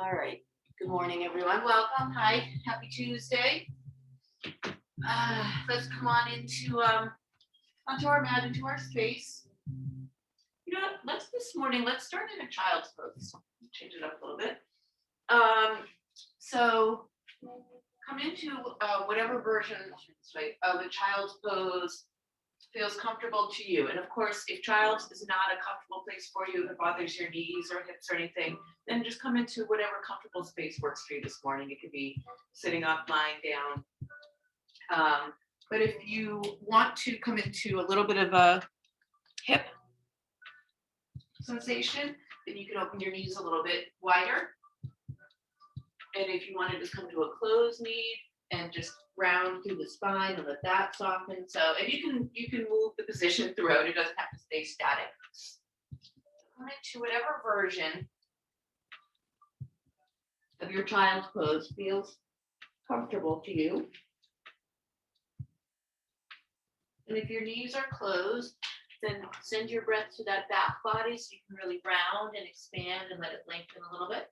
All right. Good morning, everyone. Welcome. Hi. Happy Tuesday. Let's come on into onto our mat, into our space. You know what? This morning, let's start in a child's pose. Change it up a little bit. So come into whatever version of a child's pose feels comfortable to you. And of course, if child's is not a comfortable place for you, if it bothers your knees or hips or anything, then just come into whatever comfortable space works for you this morning. It could be sitting up, lying down. But if you want to come into a little bit of a hip sensation, then you can open your knees a little bit wider. And if you want to just come to a closed knee and just round through the spine and let that soften. So, and you can move the position throughout. It doesn't have to stay static. Come into whatever version of your child's pose feels comfortable to you. And if your knees are closed, then send your breath to that back body so you can really round and expand and let it lengthen a little bit.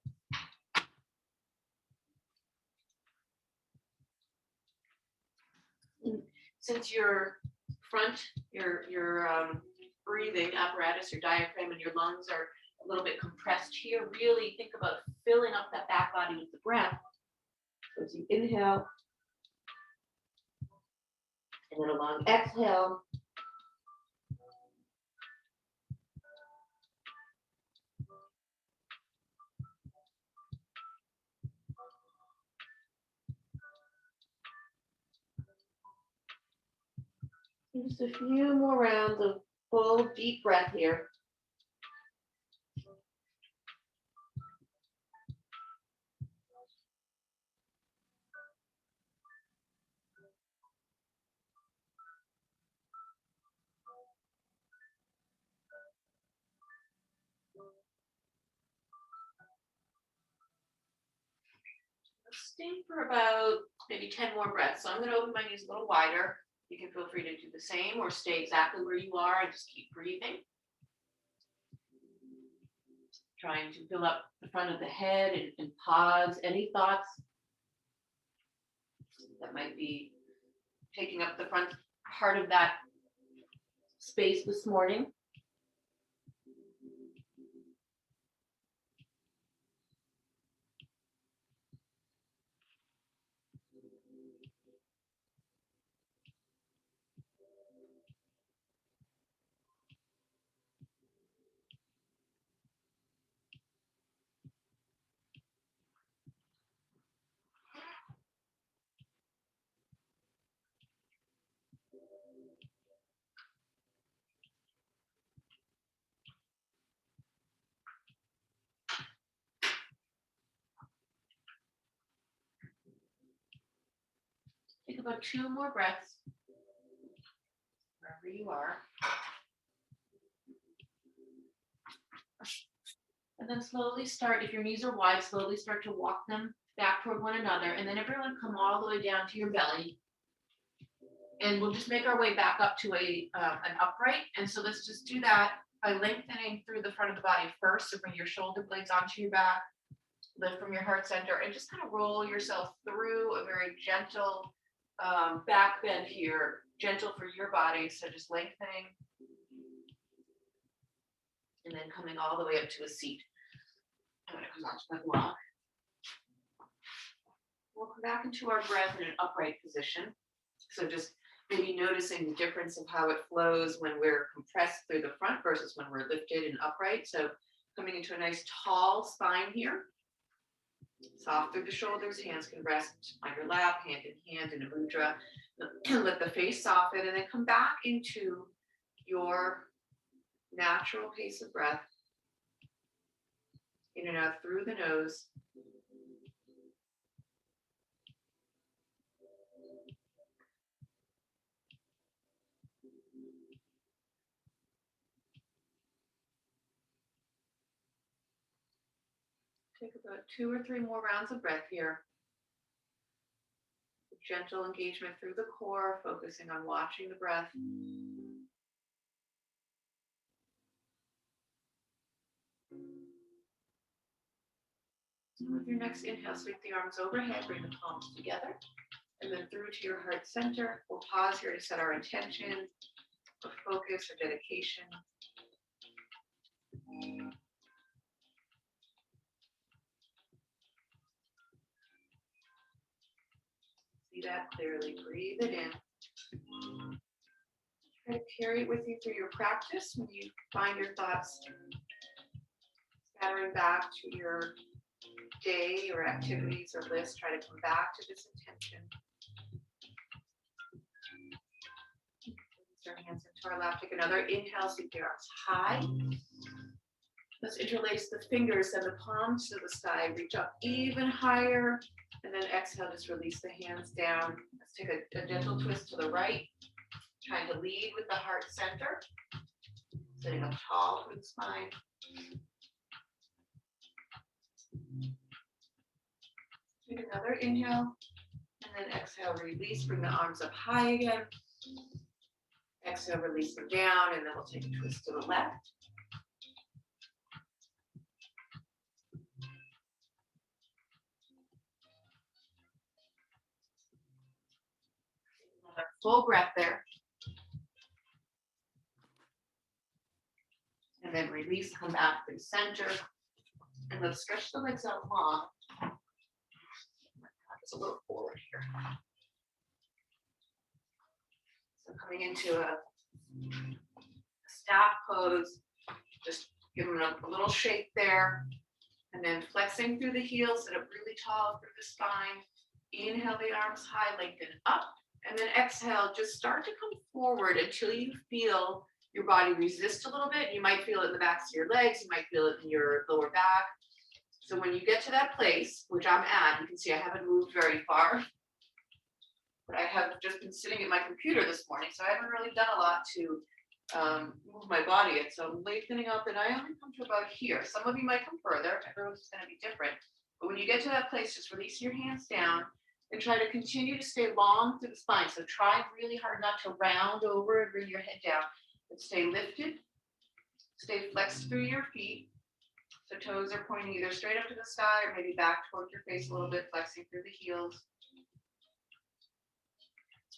Since your front, your breathing apparatus, your diaphragm and your lungs are a little bit compressed here, really think about filling up that back body with the breath. So as you inhale, and then a long exhale. Just a few more rounds of full deep breath here. Stay for about maybe 10 more breaths. So I'm going to open my knees a little wider. You can feel free to do the same or stay exactly where you are and just keep breathing. Trying to fill up the front of the head and pause any thoughts that might be taking up the front part of that space this morning. Take about 2 more breaths, wherever you are. And then slowly start, if your knees are wide, slowly start to walk them back toward one another. And then everyone come all the way down to your belly. And we'll just make our way back up to an upright. And so let's just do that by lengthening through the front of the body first. So bring your shoulder blades onto your back, lift from your heart center, and just kind of roll yourself through a very gentle back bend here, gentle for your body. So just lengthening and then coming all the way up to a seat. I'm going to come out to my block. We'll come back into our breath in an upright position. So just maybe noticing the difference of how it flows when we're compressed through the front versus when we're lifted and upright. So coming into a nice tall spine here. Soft through the shoulders, hands can rest on your lap, hand in hand in a mudra. Let the face soften and then come back into your natural pace of breath. In and out through the nose. Take about 2 or 3 more rounds of breath here. Gentle engagement through the core, focusing on watching the breath. And with your next inhale, sweep the arms overhead, bring the palms together, and then through to your heart center. We'll pause here to set our intention of focus or dedication. See that clearly. Breathe it in. Try to carry it with you through your practice. When you find your thoughts scattering back to your day or activities or list, try to come back to this intention. Release our hands into our lap. Take another inhale, sweep the arms high. Let's interlace the fingers and the palms to the sky. Reach up even higher. And then exhale, just release the hands down. Let's take a gentle twist to the right. Trying to lead with the heart center. Sitting up tall through the spine. Take another inhale. And then exhale, release. Bring the arms up high again. Exhale, release them down. And then we'll take a twist to the left. Another full breath there. And then release, come back to the center. And let's stretch the legs out long. It's a little forward here. So coming into a staff pose, just give them a little shape there. And then flexing through the heels, sit up really tall through the spine. Inhale the arms high, lengthen up. And then exhale, just start to come forward until you feel your body resist a little bit. You might feel it in the backs of your legs. You might feel it in your lower back. So when you get to that place, which I'm at, you can see I haven't moved very far. But I have just been sitting at my computer this morning, so I haven't really done a lot to move my body yet. So I'm lengthening up, and I only come to about here. Some of you might come further. Everyone's going to be different. But when you get to that place, just release your hands down and try to continue to stay long through the spine. So try really hard not to round over and bring your head down. But stay lifted, stay flexed through your feet. So toes are pointing either straight up to the sky or maybe back towards your face a little bit, flexing through the heels.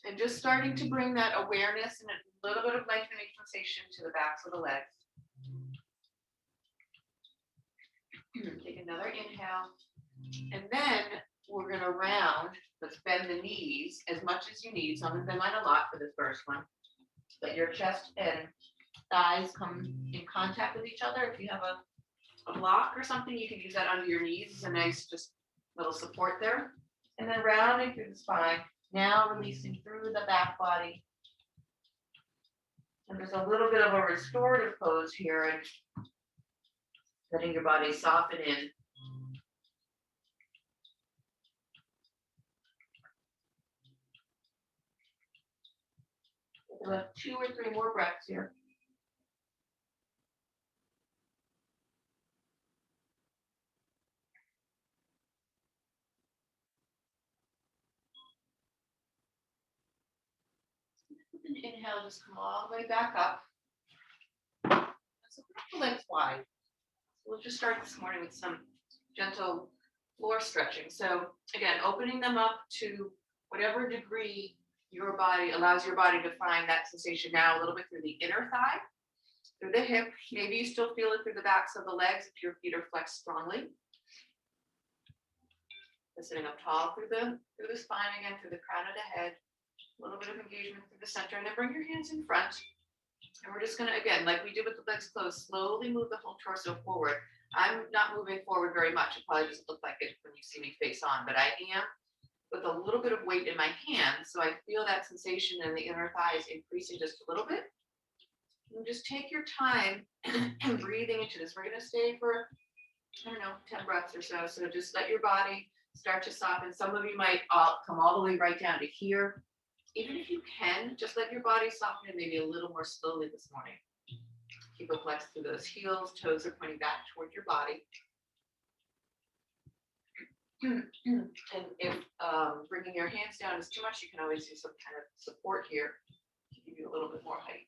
And just starting to bring that awareness and a little bit of lengthening sensation to the backs of the legs. Take another inhale. And then we're going to round. Let's bend the knees as much as you need. So I'm going to bend mine a lot for this first one. Let your chest and thighs come in contact with each other. If you have a block or something, you can use that under your knees. It's a nice just little support there. And then rounding through the spine. Now releasing through the back body. And there's a little bit of a restorative pose here and letting your body soften in. We'll have 2 or 3 more breaths here. With an inhale, just come all the way back up. So put the legs wide. We'll just start this morning with some gentle floor stretching. So again, opening them up to whatever degree your body allows your body to find that sensation now a little bit through the inner thigh, through the hip. Maybe you still feel it through the backs of the legs if your feet are flexed strongly. And sitting up tall through the spine again, through the crown of the head. A little bit of engagement through the center, and then bring your hands in front. And we're just gonna, again, like we did with the legs closed, slowly move the whole torso forward. I'm not moving forward very much. It probably doesn't look like it when you see me face on, but I am with a little bit of weight in my hands. So I feel that sensation in the inner thighs increasing just a little bit. And just take your time and breathing into this. We're gonna stay for, I don't know, 10 breaths or so. So just let your body start to soften. Some of you might come all the way right down to here. Even if you can, just let your body soften and maybe a little more slowly this morning. Keep it flexed through those heels. Toes are pointing back toward your body. And if bringing your hands down is too much, you can always use some kind of support here to give you a little bit more height.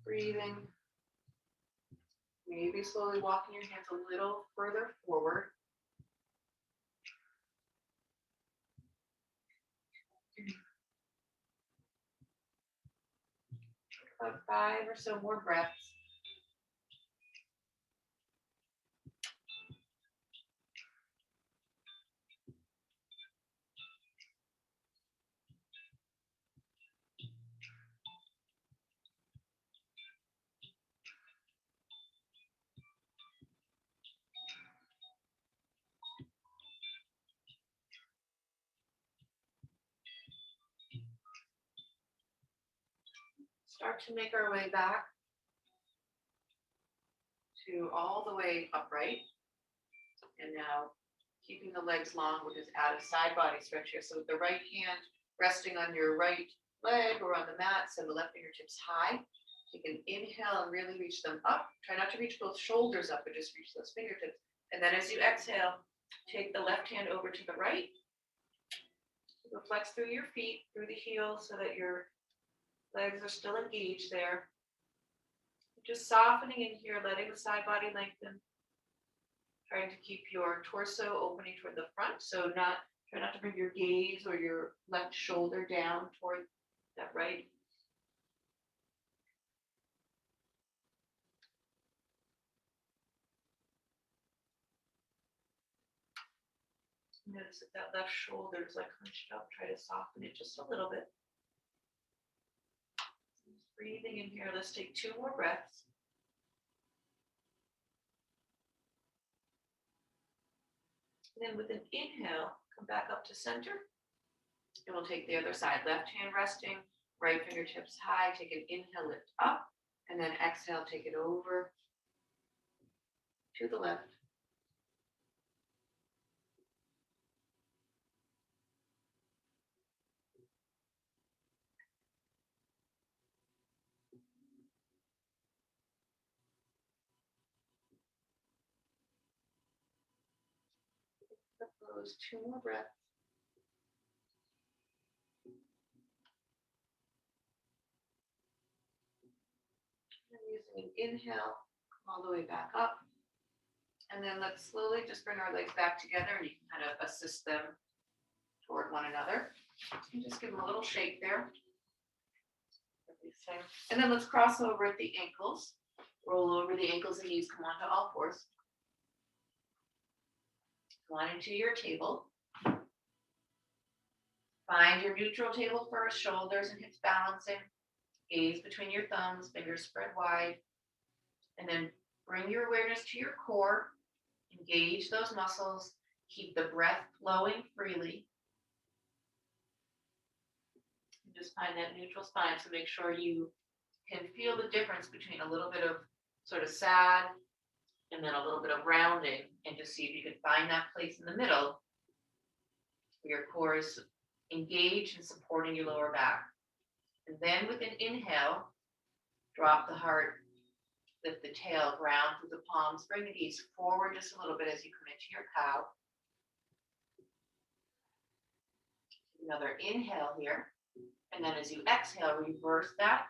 Breathing. Maybe slowly walking your hands a little further forward. About 5 or so more breaths. Start to make our way back to all the way upright. And now keeping the legs long, we'll just add a side body stretch here. So with the right hand resting on your right leg or on the mat, send the left fingertips high. Take an inhale and really reach them up. Try not to reach both shoulders up, but just reach those fingertips. And then as you exhale, take the left hand over to the right. Flex through your feet, through the heels, so that your legs are still engaged there. Just softening in here, letting the side body lengthen. Trying to keep your torso opening toward the front. So try not to bring your gaze or your left shoulder down toward that right. Notice that left shoulder is like hunched up. Try to soften it just a little bit. Just breathing in here. Let's take 2 more breaths. And then with an inhale, come back up to center. And we'll take the other side. Left hand resting, right fingertips high. Take an inhale, lift up. And then exhale, take it over to the left. Those 2 more breaths. And using an inhale, come all the way back up. And then let's slowly just bring our legs back together, and you can kind of assist them toward one another. And just give them a little shake there. And then let's cross over at the ankles. Roll over the ankles and knees, come onto all fours. Come on into your table. Find your neutral table first, shoulders and hips balancing. Gaze between your thumbs, fingers spread wide. And then bring your awareness to your core. Engage those muscles. Keep the breath flowing freely. And just find that neutral spine. So make sure you can feel the difference between a little bit of sort of sad and then a little bit of rounding, and just see if you can find that place in the middle where your core is engaged and supporting your lower back. And then with an inhale, drop the heart, lift the tail, ground through the palms, bring the knees forward just a little bit as you come into your cow. Another inhale here. And then as you exhale, reverse that.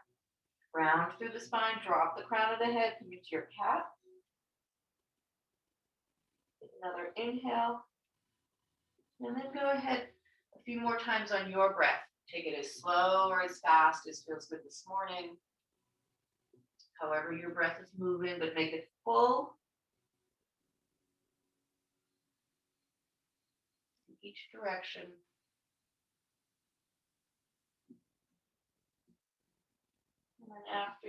Round through the spine, drop the crown of the head, come into your cat. Another inhale. And then go ahead a few more times on your breath. Take it as slow or as fast as feels good this morning. However your breath is moving, but make it full. In each direction. And then after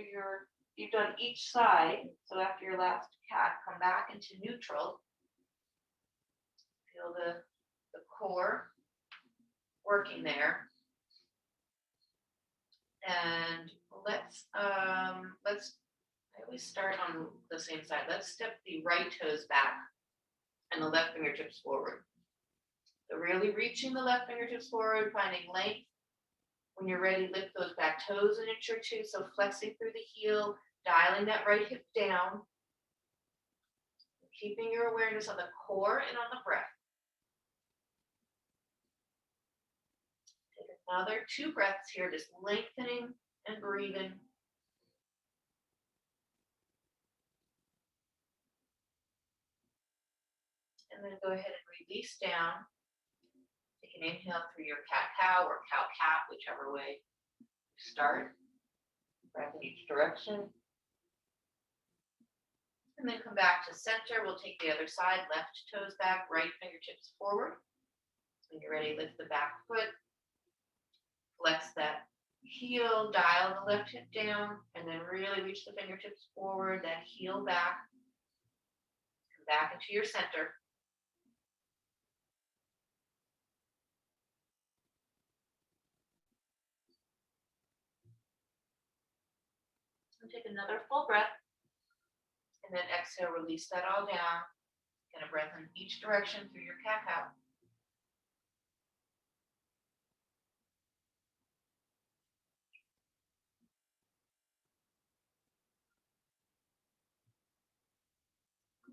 you've done each side, so after your last cat, come back into neutral. Feel the core working there. And I always start on the same side. Let's step the right toes back and the left fingertips forward. So really reaching the left fingertips forward, finding length. When you're ready, lift those back toes an inch or two. So flexing through the heel, dialing that right hip down. Keeping your awareness on the core and on the breath. Take another 2 breaths here, just lengthening and breathing. And then go ahead and release down. Take an inhale through your cat-cow or cow-cat, whichever way you start. Breath in each direction. And then come back to center. We'll take the other side, left toes back, right fingertips forward. When you're ready, lift the back foot. Flex that heel, dial the left hip down, and then really reach the fingertips forward, that heel back. Come back into your center. And take another full breath. And then exhale, release that all down. Get a breath in each direction through your cat-cow.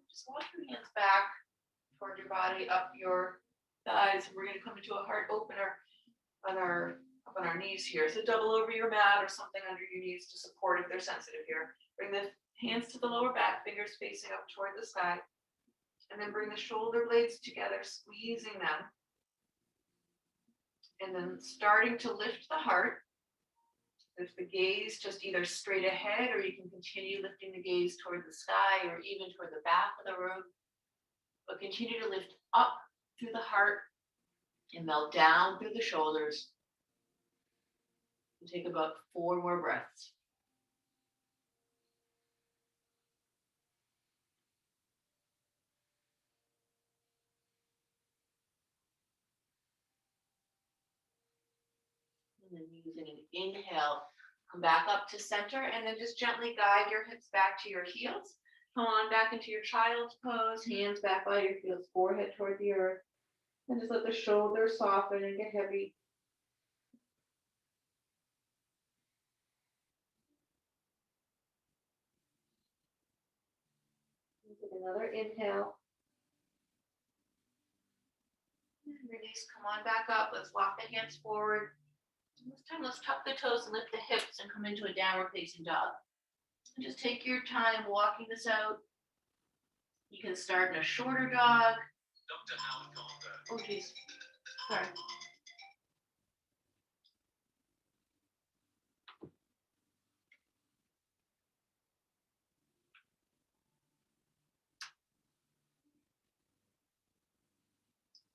Just walk your hands back toward your body, up your thighs. We're going to come into a heart opener on up on our knees here. So double over your mat or something under your knees to support if they're sensitive here. Bring the hands to the lower back, fingers facing up toward the sky. And then bring the shoulder blades together, squeezing them. And then starting to lift the heart. Lift the gaze just either straight ahead, or you can continue lifting the gaze toward the sky or even toward the back of the room. But continue to lift up through the heart and melt down through the shoulders. And take about 4 more breaths. And then using an inhale, come back up to center and then just gently guide your hips back to your heels. Come on back into your child's pose, hands back by your heels, forehead toward the earth. And just let the shoulders soften and get heavy. Take another inhale. And release, come on back up. Let's walk the hands forward. This time, let's tuck the toes and lift the hips and come into a downward facing dog. And just take your time walking this out. You can start in a shorter dog. Oh, geez. Sorry.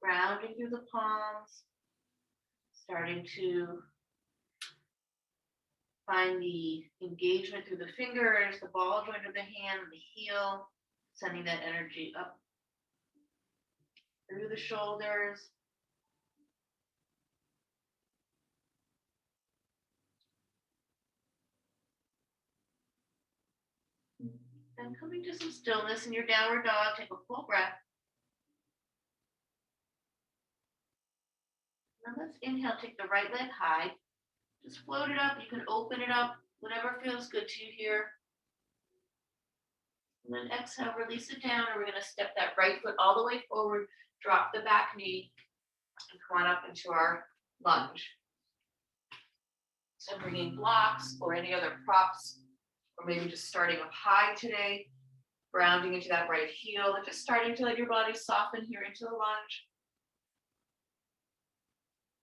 Grounding through the palms. Starting to find the engagement through the fingers, the ball joint of the hand, the heel, sending that energy up through the shoulders. Then coming to some stillness in your downward dog, take a full breath. Now let's inhale, take the right leg high. Just float it up. You can open it up, whatever feels good to you here. And then exhale, release it down, and we're going to step that right foot all the way forward, drop the back knee, and come on up into our lunge. So bringing blocks or any other props, or maybe just starting up high today, grounding into that right heel, and just starting to let your body soften here into the lunge.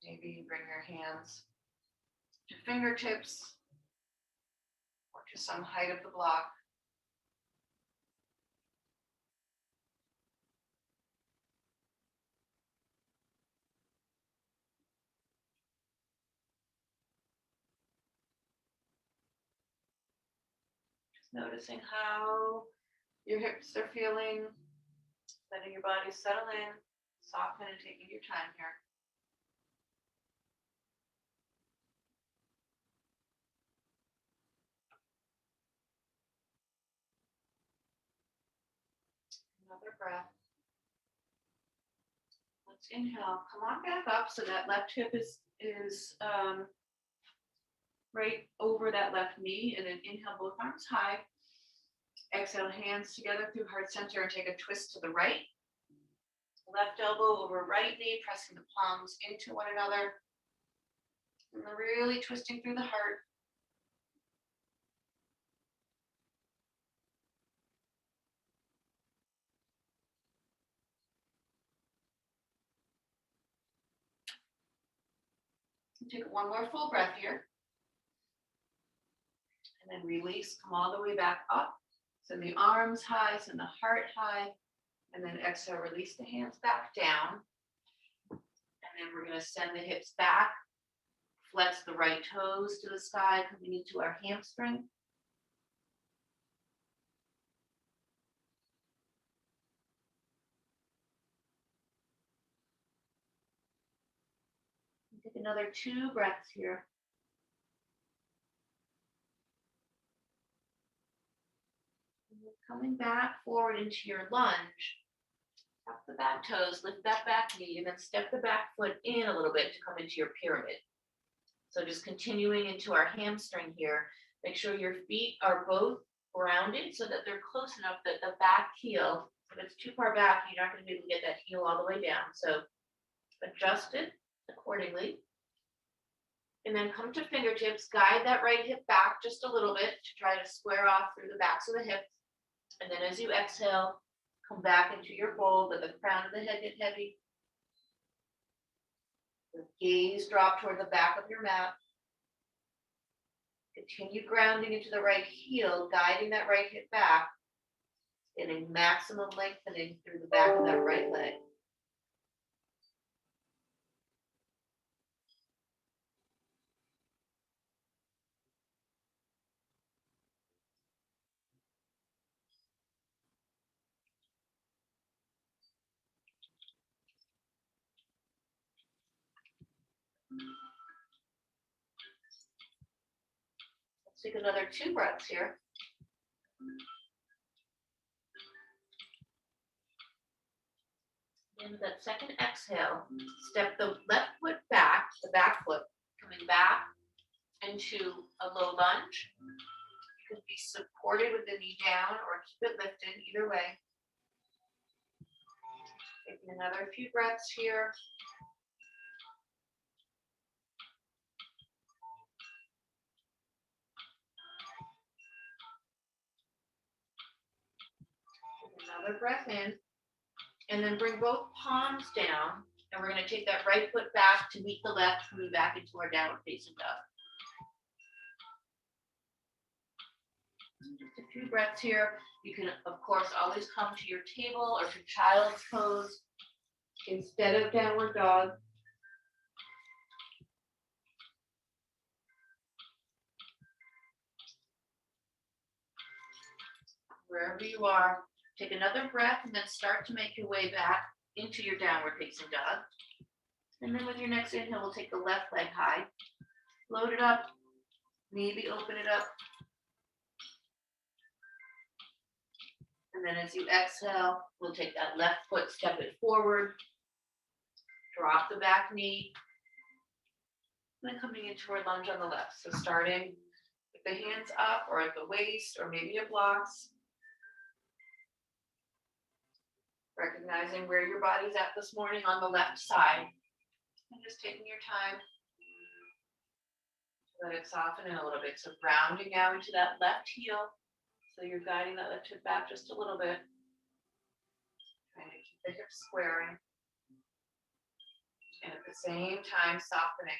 Maybe you bring your hands to fingertips or to some height of the block. Just noticing how your hips are feeling, letting your body settle in, soften, and taking your time here. Another breath. Let's inhale. Come on back up so that left hip is right over that left knee, and then inhale both arms high. Exhale, hands together through heart center and take a twist to the right. Left elbow over right knee, pressing the palms into one another. And then really twisting through the heart. Take one more full breath here. And then release, come all the way back up. Send the arms high, send the heart high. And then exhale, release the hands back down. And then we're going to send the hips back. Flex the right toes to the sky, coming into our hamstring. Take another 2 breaths here. And you're coming back forward into your lunge. Tap the back toes, lift that back knee, and then step the back foot in a little bit to come into your pyramid. So just continuing into our hamstring here. Make sure your feet are both grounded so that they're close enough that the back heel, if it's too far back, you're not going to be able to get that heel all the way down. So adjust it accordingly. And then come to fingertips, guide that right hip back just a little bit to try to square off through the backs of the hips. And then as you exhale, come back into your fold, let the crown of the head get heavy. The gaze drop toward the back of your mat. Continue grounding into the right heel, guiding that right hip back, getting maximum lengthening through the back of that right leg. Let's take another 2 breaths here. And with that second exhale, step the left foot back, the back foot coming back into a low lunge. You can be supported with the knee down or keep it lifted, either way. Taking another few breaths here. Another breath in, and then bring both palms down, and we're going to take that right foot back to meet the left, coming back into our downward facing dog. Just a few breaths here. You can, of course, always come to your table or to child's pose instead of downward dog. Wherever you are, take another breath and then start to make your way back into your downward facing dog. And then with your next inhale, we'll take the left leg high, load it up, maybe open it up. And then as you exhale, we'll take that left foot, step it forward, drop the back knee, and then coming into our lunge on the left. So starting with the hands up or at the waist, or maybe it blocks. Recognizing where your body's at this morning on the left side. And just taking your time. Let it soften in a little bit. So grounding now into that left heel. So you're guiding that left hip back just a little bit. Trying to keep the hips squaring. And at the same time, softening.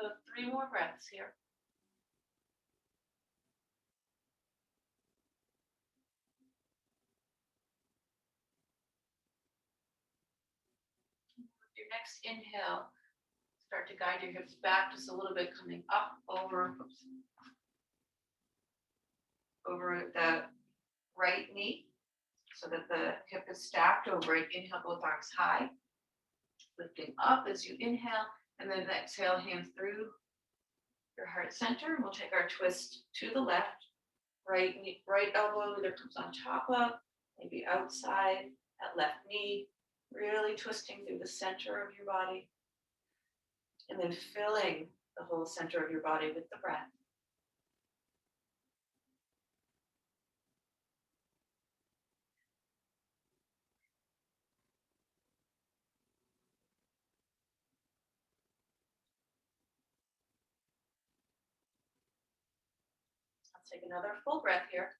About 3 more breaths here. With your next inhale, start to guide your hips back just a little bit, coming up over the right knee so that the hip is stacked over it. Inhale, both arms high, lifting up as you inhale, and then exhale, hands through your heart center. We'll take our twist to the left. Right knee, right elbow either comes on top of, maybe outside that left knee, really twisting through the center of your body. And then filling the whole center of your body with the breath. Let's take another full breath here.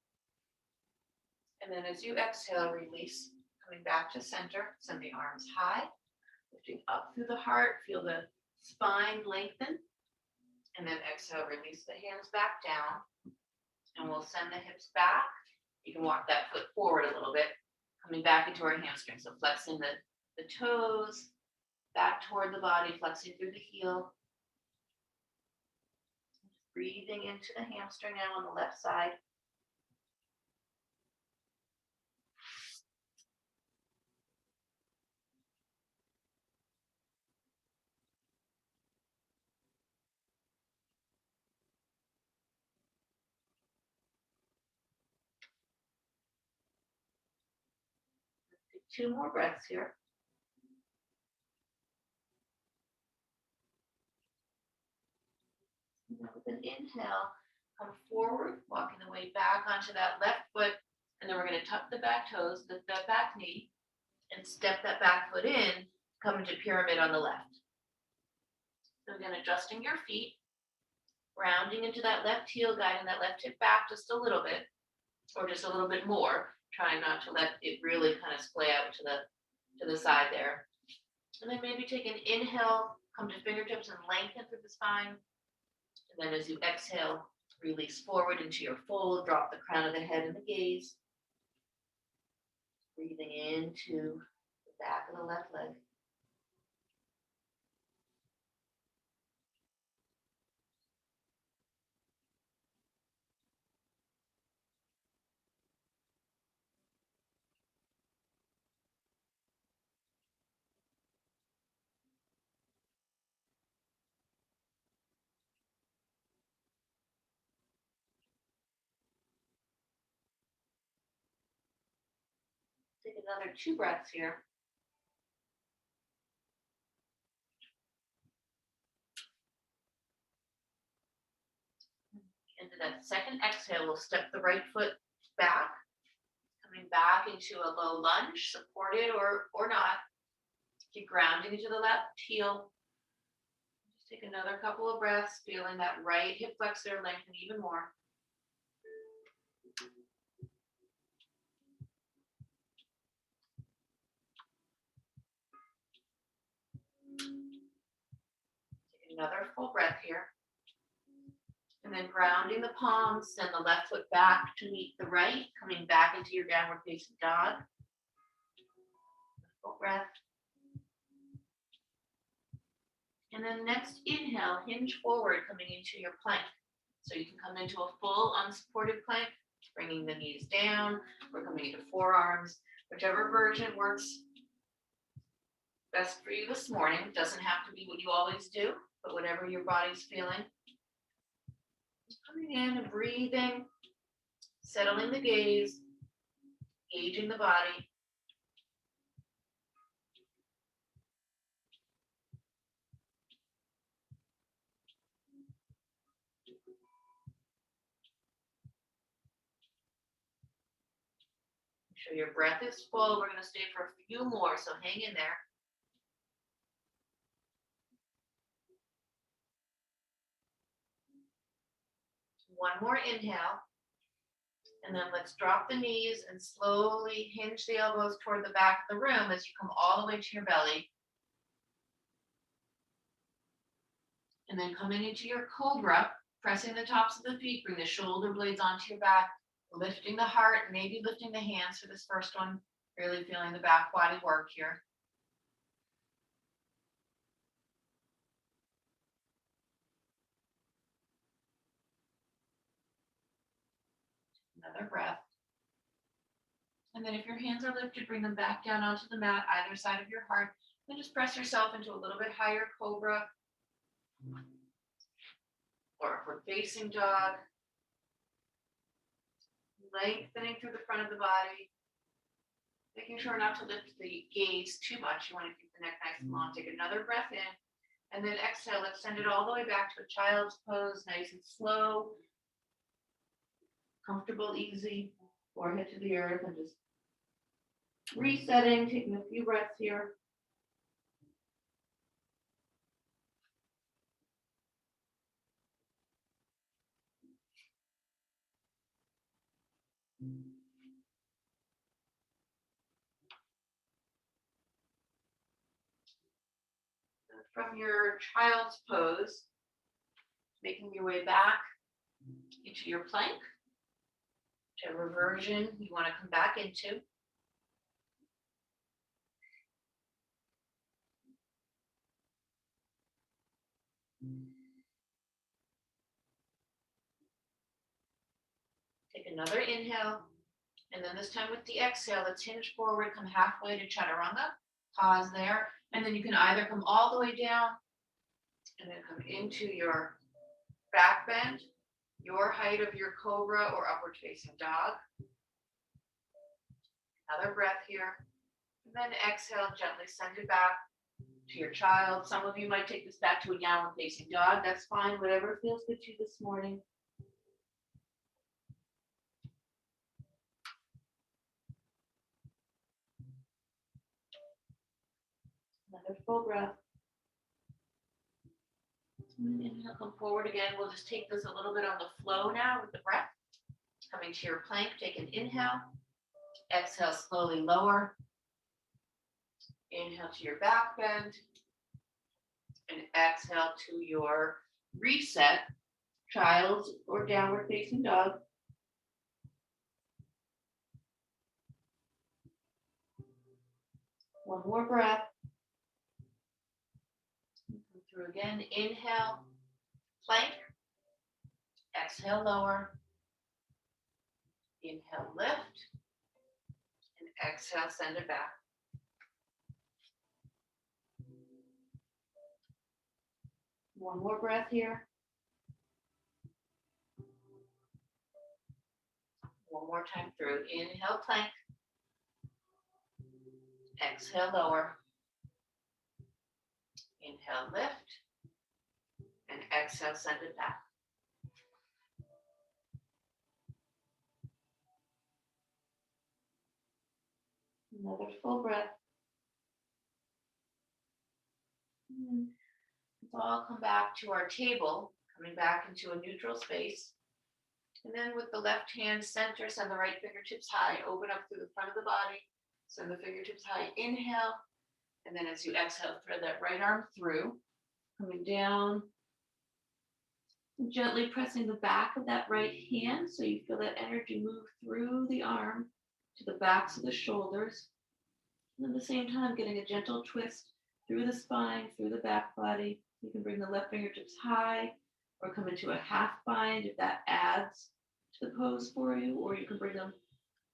And then as you exhale, release, coming back to center. Send the arms high, lifting up through the heart. Feel the spine lengthen. And then exhale, release the hands back down. And we'll send the hips back. You can walk that foot forward a little bit, coming back into our hamstring. So flexing the toes, back toward the body, flexing through the heel. Breathing into the hamstring now on the left side. Take 2 more breaths here. With an inhale, come forward, walking the way back onto that left foot, and then we're going to tuck the back toes, lift that back knee, and step that back foot in, come into pyramid on the left. So again, adjusting your feet, rounding into that left heel, guiding that left hip back just a little bit, or just a little bit more, trying not to let it really kind of splay out to the side there. And then maybe take an inhale, come to fingertips and lengthen through the spine. And then as you exhale, release forward into your fold, drop the crown of the head and the gaze. Breathing into the back of the left leg. Take another 2 breaths here. Into that second exhale, we'll step the right foot back, coming back into a low lunge, supported or not. Keep grounding into the left heel. Just take another couple of breaths, feeling that right hip flexor lengthen even more. Take another full breath here. And then grounding the palms, send the left foot back to meet the right, coming back into your downward facing dog. Full breath. And then next inhale, hinge forward, coming into your plank. So you can come into a full unsupported plank, bringing the knees down. We're coming into forearms, whichever version works best for you this morning. Doesn't have to be what you always do, but whatever your body's feeling. Coming in and breathing, settling the gaze, gauging the body. Make sure your breath is full. We're going to stay for a few more, so hang in there. One more inhale. And then let's drop the knees and slowly hinge the elbows toward the back of the room as you come all the way to your belly. And then coming into your Cobra, pressing the tops of the feet, bring the shoulder blades onto your back, lifting the heart, maybe lifting the hands for this first one, really feeling the back body work here. Another breath. And then if your hands are lifted, bring them back down onto the mat, either side of your heart. Then just press yourself into a little bit higher Cobra or upward facing dog. Lengthening through the front of the body. Making sure not to lift the gaze too much. You want to keep the neck nice and long. Take another breath in. And then exhale, extend it all the way back to a child's pose, nice and slow. Comfortable, easy. Forehead to the earth and just resetting, taking a few breaths here. from your child's pose, making your way back into your plank, whichever version you want to come back into. Take another inhale, and then this time with the exhale, let's hinge forward, come halfway to chaturanga, pause there, and then you can either come all the way down and then come into your back bend, your height of your cobra or upward facing dog. Another breath here, and then exhale, gently send it back to your child. Some of you might take this back to a downward facing dog. That's fine, whatever feels good to you this morning. Another full breath. And inhale, come forward again. We'll just take this a little bit on the flow now with the breath. Coming to your plank, take an inhale. Exhale, slowly lower. Inhale to your back bend. And exhale to your reset, child or downward facing dog. One more breath. Come through again. Inhale, plank. Exhale, lower. Inhale, lift. And exhale, send it back. One more breath here. One more time through. Inhale, plank. Exhale, lower. Inhale, lift. And exhale, send it back. Another full breath. Let's all come back to our table, coming back into a neutral space. And then with the left hand center, send the right fingertips high. Open up through the front of the body. Send the fingertips high. Inhale. And then as you exhale, thread that right arm through. Coming down. Gently pressing the back of that right hand so you feel that energy move through the arm to the backs of the shoulders. And at the same time, getting a gentle twist through the spine, through the back body. You can bring the left fingertips high or come into a half bind if that adds to the pose for you, or you can bring them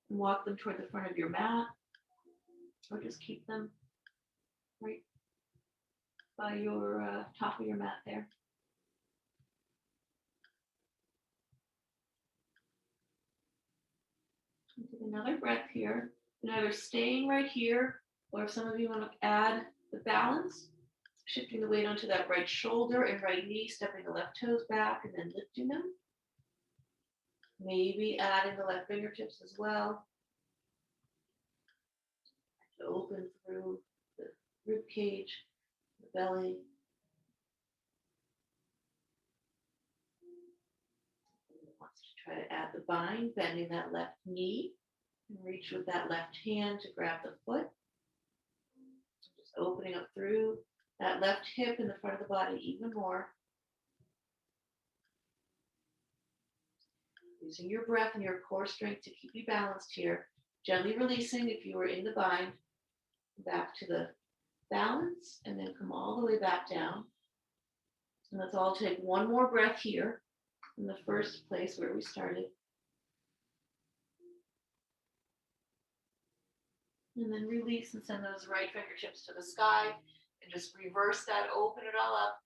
and walk them toward the front of your mat, or just keep them right by your top of your mat there. Take another breath here. And either staying right here, or if some of you want to add the balance, shifting the weight onto that right shoulder and right knee, stepping the left toes back and then lifting them. Maybe adding the left fingertips as well to open through the rib cage, the belly. Wants to try to add the bind, bending that left knee and reach with that left hand to grab the foot. Just opening up through that left hip in the front of the body even more. Using your breath and your core strength to keep you balanced here. Gently releasing if you were in the bind. Back to the balance and then come all the way back down. And let's all take one more breath here in the first place where we started. And then release and send those right fingertips to the sky and just reverse that, open it all up.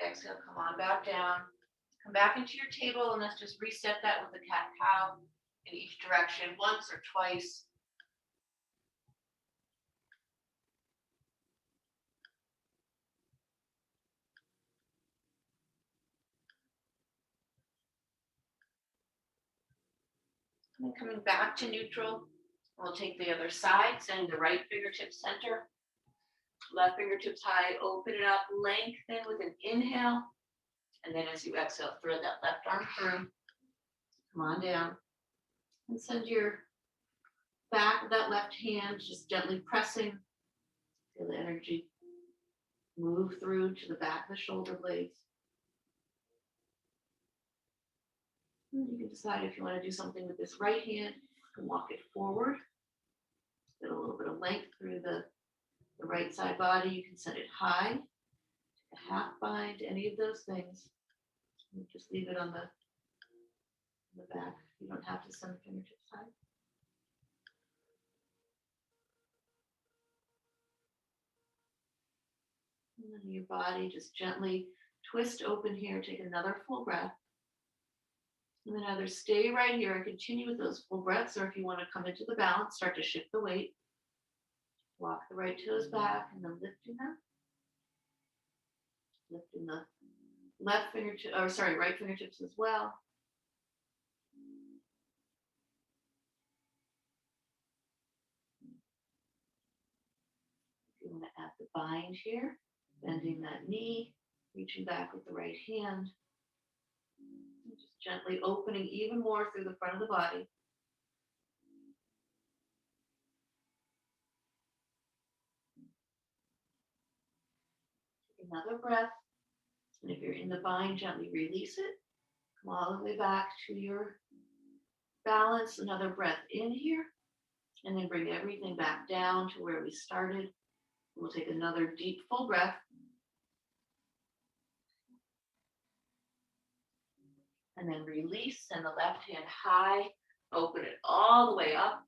Exhale, come on back down. Come back into your table and let's just reset that with the cat-cow in each direction once or twice. And then coming back to neutral, we'll take the other side, sending the right fingertips center. Left fingertips high, open it up, lengthen with an inhale. And then as you exhale, thread that left arm through. Come on down. And send your back of that left hand, just gently pressing. Feel the energy Move through to the back of the shoulder blades. And you can decide if you want to do something with this right hand. You can walk it forward. Get a little bit of length through the right side body. You can set it high, take a half bind, any of those things. And just leave it on the back. You don't have to send the fingertips high. And then your body just gently twist open here. Take another full breath. And then either stay right here and continue with those full breaths, or if you want to come into the balance, start to shift the weight. Walk the right toes back and then lifting them. Lifting the left fingertip, or sorry, right fingertips as well. If you want to add the bind here, bending that knee, reaching back with the right hand. And just gently opening even more through the front of the body. Take another breath. And if you're in the bind, gently release it. Come all the way back to your balance. Another breath in here. And then bring everything back down to where we started. We'll take another deep, full breath. And then release, send the left hand high, open it all the way up.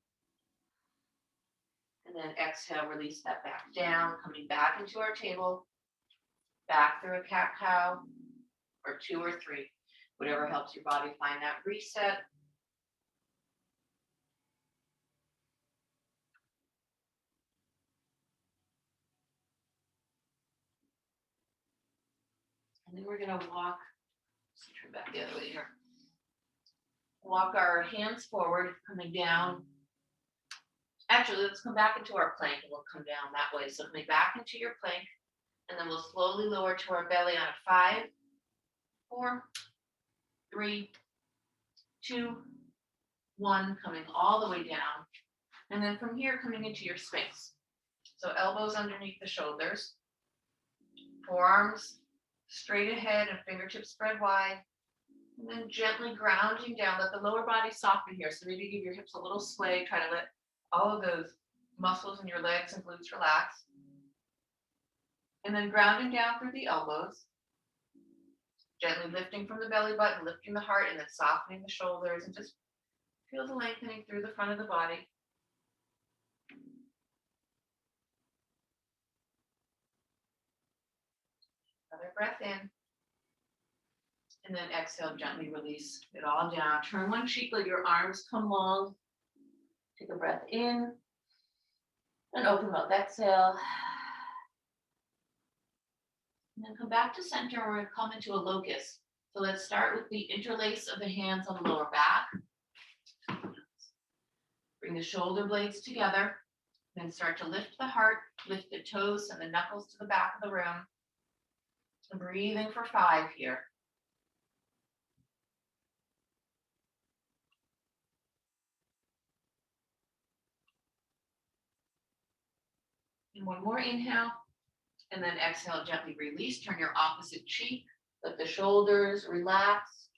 And then exhale, release that back down, coming back into our table, back through a cat-cow, or 2 or 3, whatever helps your body find that reset. And then we're gonna walk, let's turn back the other way here. Walk our hands forward, coming down. Actually, let's come back into our plank and we'll come down that way. So coming back into your plank, and then we'll slowly lower to our belly on a 5, 4, 3, 2, 1, coming all the way down. And then from here, coming into your Sphinx. So elbows underneath the shoulders, forearms straight ahead and fingertips spread wide. And then gently grounding down, let the lower body soften here. So maybe give your hips a little sway, try to let all of those muscles in your legs and glutes relax. And then grounding down through the elbows, gently lifting from the belly button, lifting the heart, and then softening the shoulders, and just feel the lengthening through the front of the body. Another breath in. And then exhale, gently release it all down. Turn one cheek, let your arms come long. Take a breath in. And open mouth, exhale. And then come back to center. We're going to come into a locust. So let's start with the interlace of the hands on the lower back. Bring the shoulder blades together. Then start to lift the heart, lift the toes and the knuckles to the back of the room. And breathing for 5 here. And one more inhale. And then exhale, gently release. Turn your opposite cheek. Let the shoulders relax.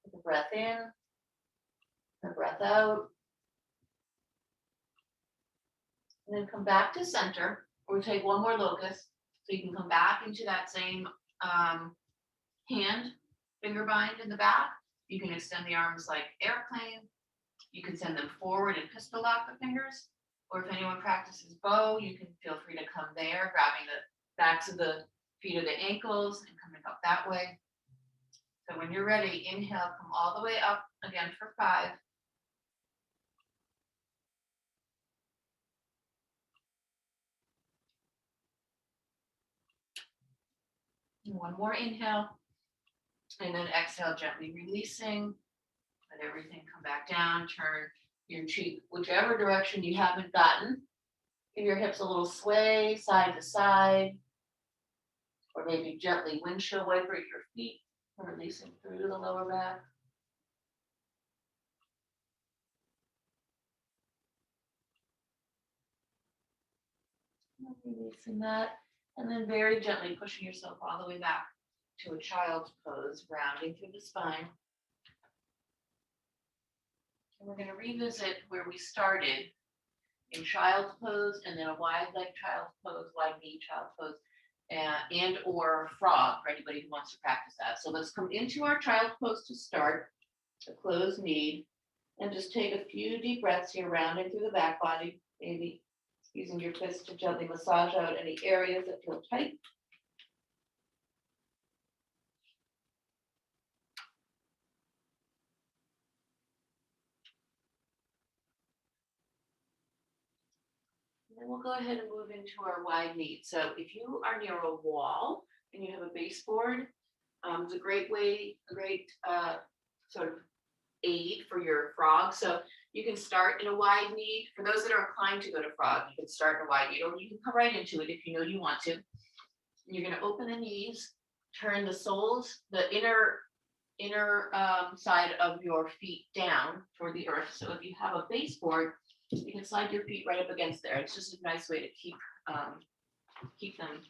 Take a breath in. And breath out. And then come back to center. Or take one more locust. So you can come back into that same hand, finger bind in the back. You can extend the arms like airplane. You can send them forward and pistol lock the fingers. Or if anyone practices bow, you can feel free to come there, grabbing the backs of the feet or the ankles and coming up that way. So when you're ready, inhale, come all the way up again for 5. And one more inhale. And then exhale, gently releasing. Let everything come back down. Turn your cheek whichever direction you haven't gotten. Give your hips a little sway side to side. Or maybe gently windshield wiper your feet. Releasing through the lower back. Releasing that. And then very gently pushing yourself all the way back to a child's pose, rounding through the spine. And we're going to revisit where we started in child's pose, and then a wide leg child's pose, wide knee child's pose, and or frog for anybody who wants to practice that. So let's come into our child's pose to start, the closed knee, and just take a few deep breaths here, rounding through the back body, maybe using your fist to gently massage out any areas that feel tight. And then we'll go ahead and move into our wide knee. So if you are near a wall and you have a baseboard, it's a great way, sort of aid for your frog. So you can start in a wide knee. For those that are inclined to go to frog, you can start in a wide knee, or you can come right into it if you know you want to. You're going to open the knees, turn the soles, the inner side of your feet down toward the earth. So if you have a baseboard, you can slide your feet right up against there. It's just a nice way to keep them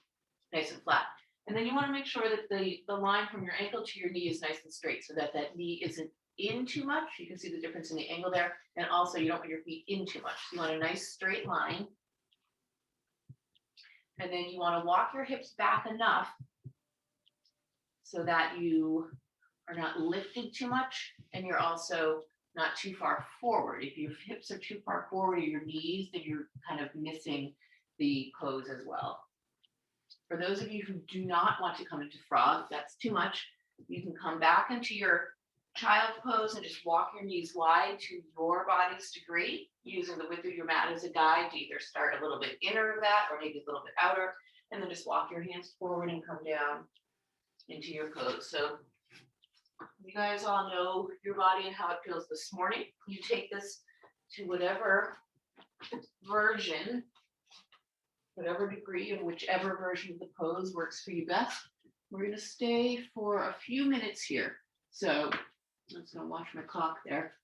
nice and flat. And then you want to make sure that the line from your ankle to your knee is nice and straight, so that that knee isn't in too much. You can see the difference in the angle there. And also you don't want your feet in too much. So you want a nice straight line. And then you want to walk your hips back enough so that you are not lifted too much, and you're also not too far forward. If your hips are too far forward, or your knees, then you're kind of missing the pose as well. For those of you who do not want to come into frog, if that's too much, you can come back into your child pose and just walk your knees wide to your body's degree, using the width of your mat as a guide to either start a little bit inner of that or maybe a little bit outer, and then just walk your hands forward and come down into your pose. So you guys all know your body and how it feels this morning. You take this to whatever version, whatever degree of whichever version of the pose works for you best. We're going to stay for a few minutes here. So I'm just going to watch my clock there.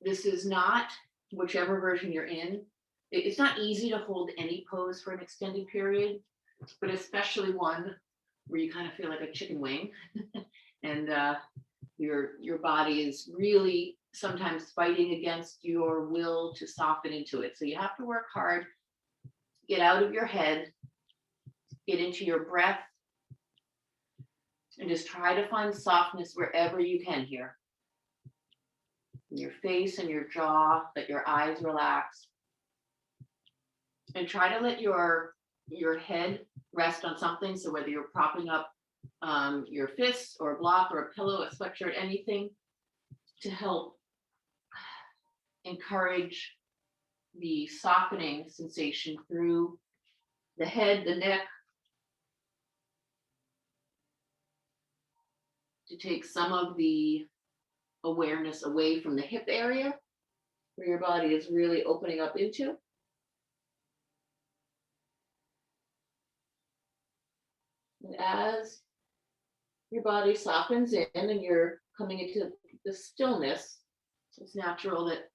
This is not whichever version you're in. It's not easy to hold any pose for an extended period, but especially one where you kind of feel like a chicken wing. And your body is really sometimes fighting against your will to soften into it. So you have to work hard, get out of your head, get into your breath, and just try to find softness wherever you can here. In your face and your jaw, let your eyes relax. And try to let your head rest on something. So whether you're propping up your fists or a block or a pillow, a sweatshirt, anything to help encourage the softening sensation through the head, the neck, to take some of the awareness away from the hip area where your body is really opening up into. And as your body softens in and you're coming into the stillness, it's natural that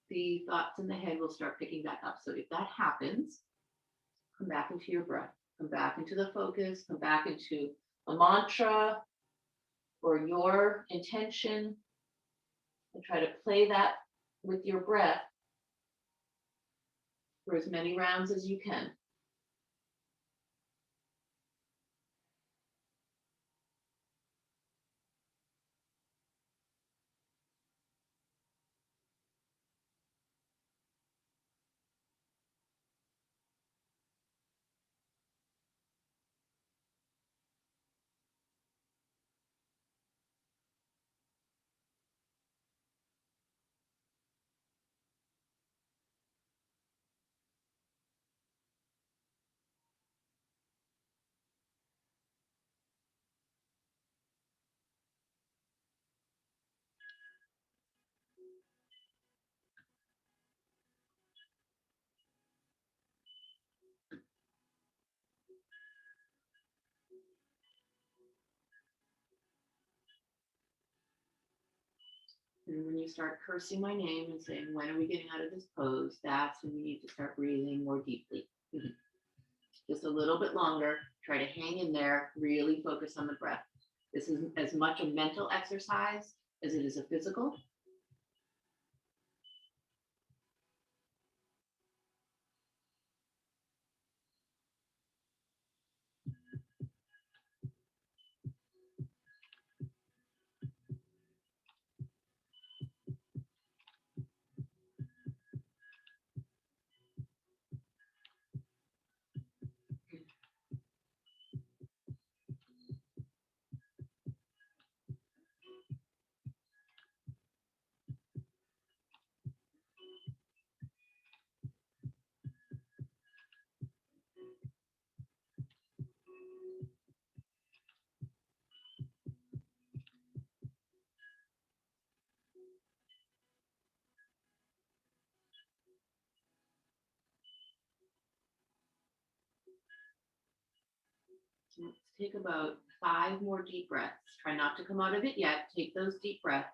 the thoughts in the head will start picking back up. So if that happens, come back into your breath, come back into the focus, come back into a mantra or your intention, and try to play that with your breath for as many rounds as you can. And when you start cursing my name and saying, when are we getting out of this pose? That's when you need to start breathing more deeply. Just a little bit longer. Try to hang in there, really focus on the breath. This is as much a mental exercise as it is a physical. So let's take about 5 more deep breaths. Try not to come out of it yet. Take those deep breaths.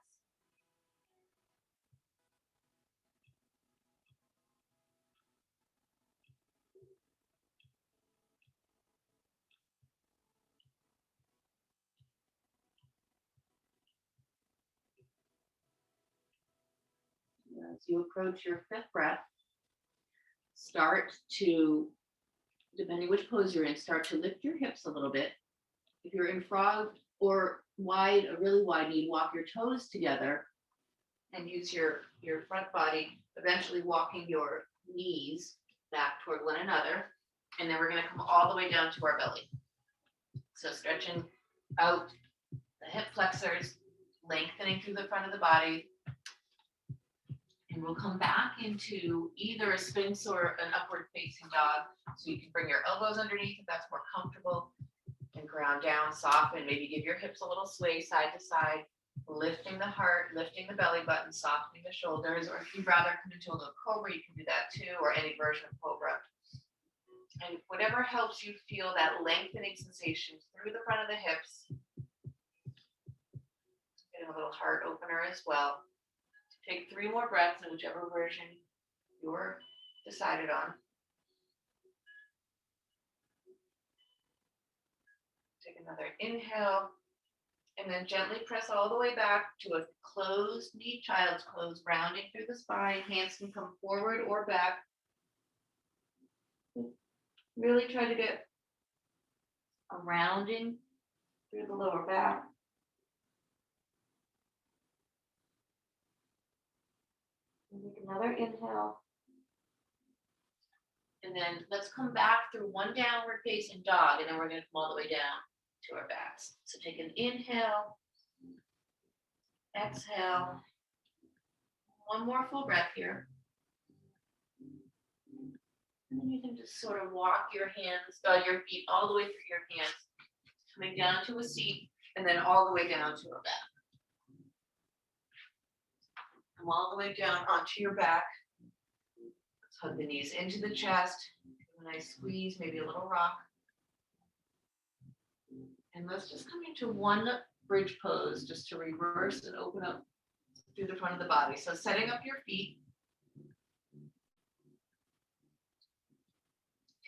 As you approach your 5th breath, start to, depending which pose you're in, start to lift your hips a little bit. If you're in frog or wide, a really wide knee, walk your toes together and use your front body, eventually walking your knees back toward one another. And then we're going to come all the way down to our belly. So stretching out the hip flexors, lengthening through the front of the body. And we'll come back into either a sphinx or an upward facing dog. So you can bring your elbows underneath if that's more comfortable, and ground down, soften, maybe give your hips a little sway side to side, lifting the heart, lifting the belly button, softening the shoulders. Or if you'd rather come into a little Cobra, you can do that too, or any version of Cobra. And whatever helps you feel that lengthening sensation through the front of the hips. Get a little heart opener as well. Take 3 more breaths in whichever version you're decided on. Take another inhale, and then gently press all the way back to a closed knee, child's pose, rounding through the spine. Hands can come forward or back. Really try to get a rounding through the lower back. Make another inhale. And then let's come back through one downward facing dog, and then we're going to come all the way down to our backs. So take an inhale, exhale. One more full breath here. And then you can just sort of walk your feet all the way through your hands, coming down to a seat, and then all the way down to a back. Come all the way down onto your back. Let's hug the knees into the chest. Give a nice squeeze, maybe a little rock. And let's just come into one bridge pose just to reverse and open up through the front of the body. So setting up your feet.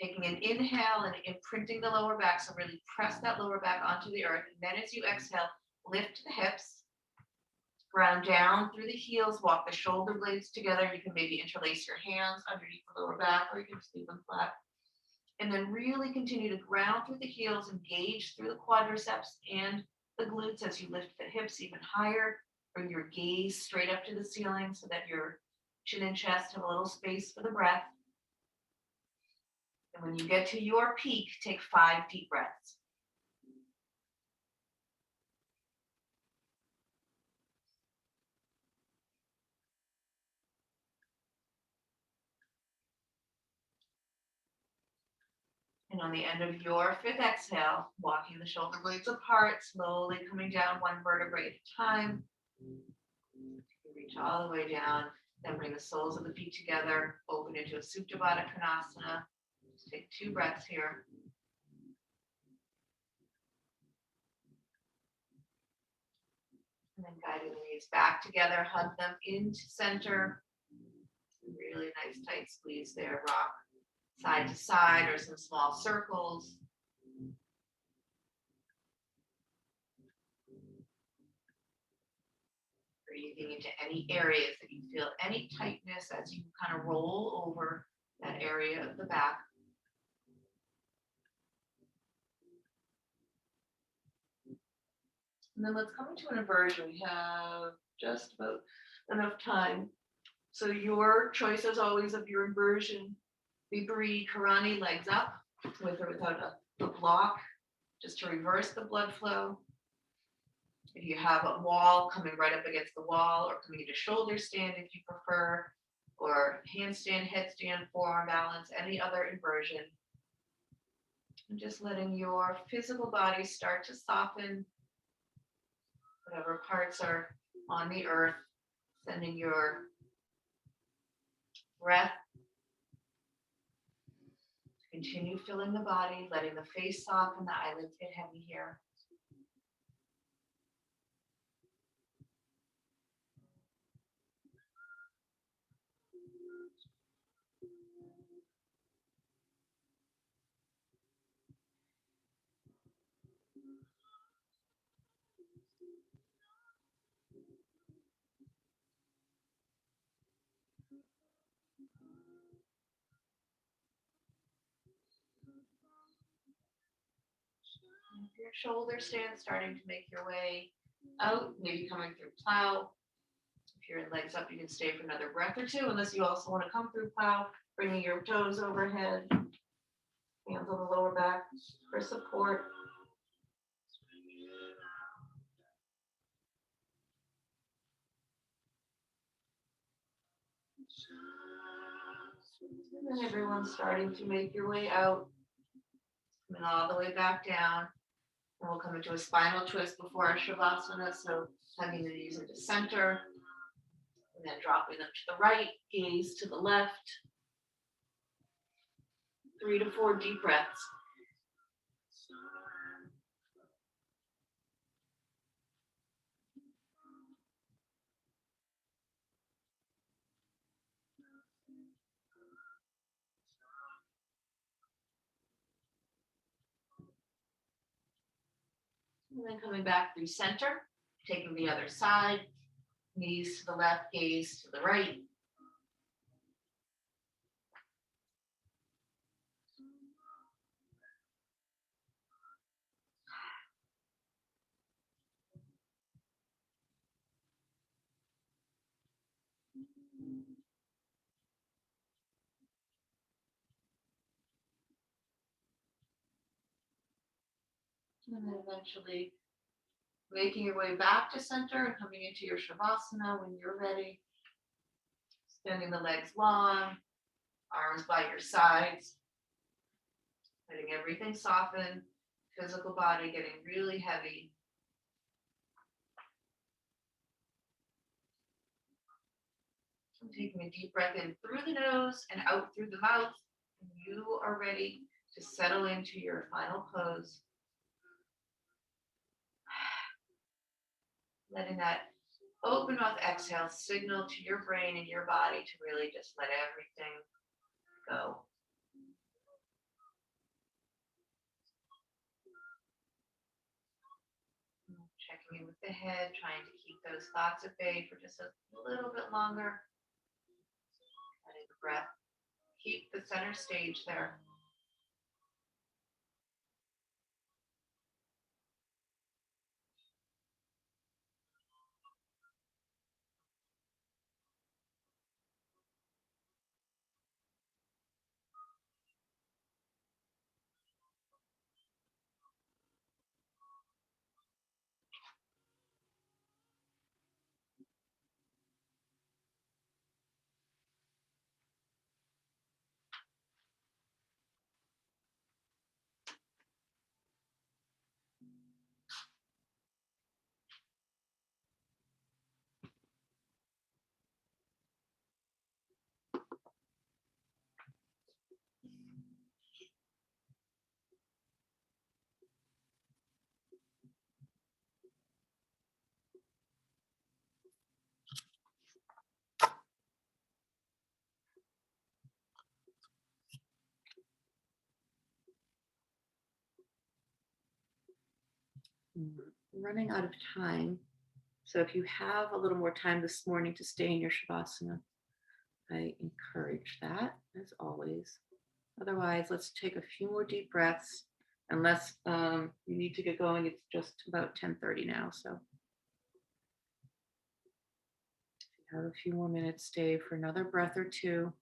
Taking an inhale and imprinting the lower back. So really press that lower back onto the earth. And then as you exhale, lift the hips. Ground down through the heels, walk the shoulder blades together. You can maybe interlace your hands underneath the lower back, or you can just leave them flat. And then really continue to ground through the heels, engage through the quadriceps and the glutes as you lift the hips even higher. Bring your gaze straight up to the ceiling so that your chin and chest have a little space for the breath. And when you get to your peak, take 5 deep breaths. And on the end of your 5th exhale, walking the shoulder blades apart, slowly coming down one vertebrae at a time. Reach all the way down, then bring the soles of the feet together, open into a Supta Baddha Konasana. Just take 2 breaths here. And then guiding the knees back together, hug them into center. Really nice tight squeeze there, rock. side to side or some small circles. Breathing into any areas that you feel any tightness as you kind of roll over that area of the back. And then let's come into an inversion. We have just about enough time. So your choice as always of your inversion, Vipari Karani, legs up with or without a block, just to reverse the blood flow. If you have a wall, coming right up against the wall, or coming into shoulder stand if you prefer, or handstand, headstand, forearm balance, any other inversion. And just letting your physical body start to soften, whatever parts are on the earth, sending your breath to continue filling the body, letting the face soften, the eyelids get heavy here. Your shoulder stand starting to make your way out, maybe coming through plow. If you're in legs up, you can stay for another breath or two, unless you also want to come through plow, bringing your toes overhead, hands on the lower back for support. And then everyone's starting to make your way out, coming all the way back down. And we'll come into a spinal twist before our Shavasana. So tugging the knees into center, and then dropping them to the right, gaze to the left. 3 to 4 deep breaths. And then coming back through center, taking the other side, knees to the left, gaze to the right. And then eventually making your way back to center and coming into your Shavasana when you're ready. Extending the legs long, arms by your sides, letting everything soften, physical body getting really heavy. And taking a deep breath in through the nose and out through the mouth. You are ready to settle into your final pose. Letting that open mouth exhale signal to your brain and your body to really just let everything go. Checking in with the head, trying to keep those thoughts at bay for just a little bit longer. Letting the breath keep the center stage there. Running out of time. So if you have a little more time this morning to stay in your Shavasana, I encourage that as always. Otherwise, let's take a few more deep breaths. Unless you need to get going, it's just about 10:30 now. So if you have a few more minutes, stay for another breath or two.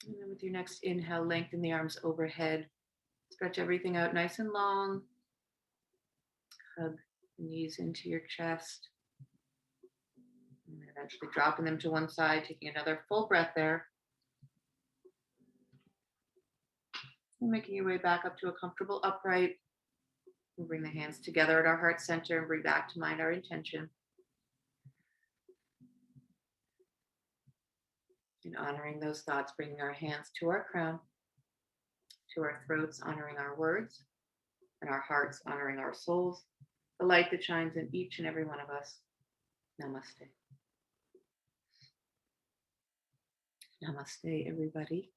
And then with your next inhale, lengthen the arms overhead. Stretch everything out nice and long. Hug the knees into your chest. And eventually dropping them to one side, taking another full breath there. And making your way back up to a comfortable upright. We'll bring the hands together at our heart center and bring back to mind our intention. In honoring those thoughts, bringing our hands to our crown, to our throats, honoring our words, and our hearts, honoring our souls, the light that shines in each and every one of us. Namaste. Namaste, everybody.